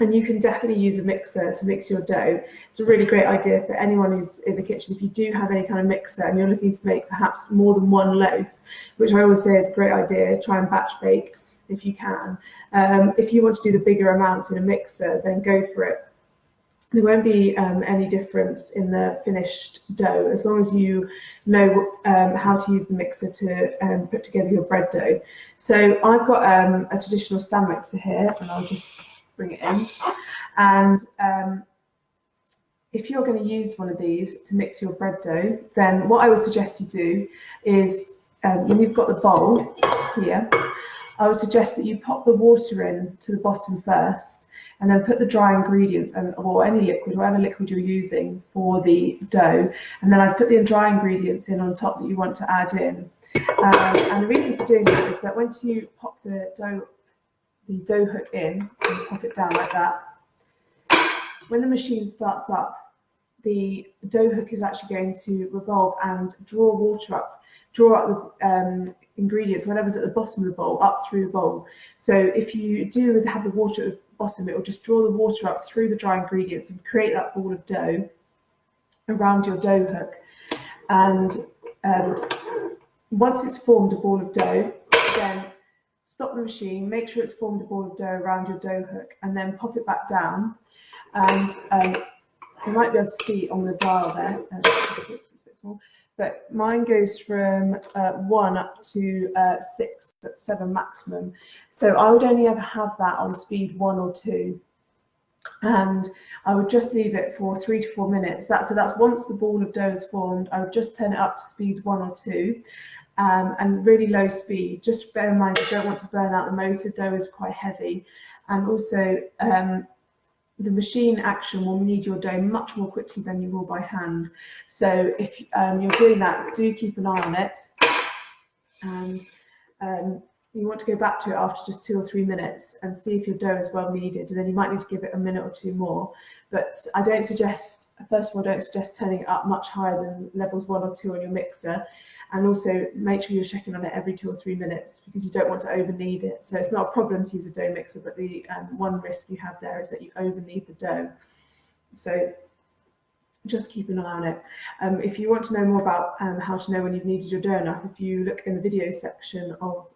And you can definitely use a mixer to mix your dough. It's a really great idea for anyone who's in the kitchen. If you do have any kind of mixer and you're looking to make perhaps more than one loaf, which I always say is a great idea, try and batch bake if you can. If you want to do the bigger amounts in a mixer, then go for it. There won't be any difference in the finished dough as long as you know how to use the mixer to put together your bread dough. So I've got a traditional stand mixer here, and I'll just bring it in. And if you're going to use one of these to mix your bread dough, then what I would suggest you do is when you've got the bowl here, I would suggest that you pop the water in to the bottom first, and then put the dry ingredients or any liquid, whatever liquid you're using for the dough, and then I'd put the dry ingredients in on top that you want to add in. And the reason for doing that is that once you pop the dough hook in and pop it down like that, when the machine starts up, the dough hook is actually going to revolve and draw up the ingredients, whatever's at the bottom of the bowl, up through the bowl. So if you do have the water at the bottom, it will just draw the water up through the dry ingredients and create that ball of dough around your dough hook. And once it's formed a ball of dough, then stop the machine, make sure it's formed a ball of dough around your dough hook, and then pop it back down. And you might be able to see on the dial there, it's a bit small, but mine goes from 1 up to 6, 7 maximum. So I would only ever have that on speed 1 or 2. And I would just leave it for 3 to 4 minutes. So that's once the ball of dough is formed, I would just turn it up to speeds 1 or 2. And really low speed. Just bear in mind, you don't want to burn out the motor. Dough is quite heavy, and also the machine action will knead your dough much more quickly than you will by hand. So if you're doing that, do keep an eye on it, and you want to go back to it after just 2 or 3 minutes and see if your dough is well kneaded, and then you might need to give it a minute or 2 more. But I don't suggest, first of all, don't suggest turning it up much higher than levels 1 or 2 on your mixer. And also make sure you're checking on it every 2 or 3 minutes, because you don't want to over knead it. So it's not a problem to use a dough mixer, but the one risk you have there is that you over knead the dough. So just keep an eye on it. If you want to know more about how to know when you've kneaded your dough enough, if you look in the video section of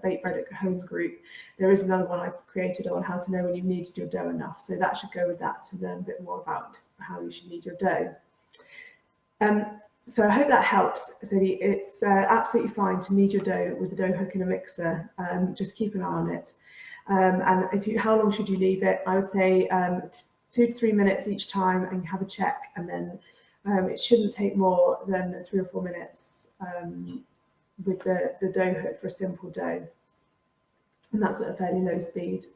Bake Bread at Home group, there is another one I've created on how to know when you've kneaded your dough enough. So that should go with that to learn a bit more about how you should knead your dough. So I hope that helps. So it's absolutely fine to knead your dough with the dough hook in a mixer. Just keep an eye on it. And how long should you leave it? I would say 2 to 3 minutes each time, and have a check. And then it shouldn't take more than 3 or 4 minutes with the dough hook for a simple dough. And that's at a fairly low speed.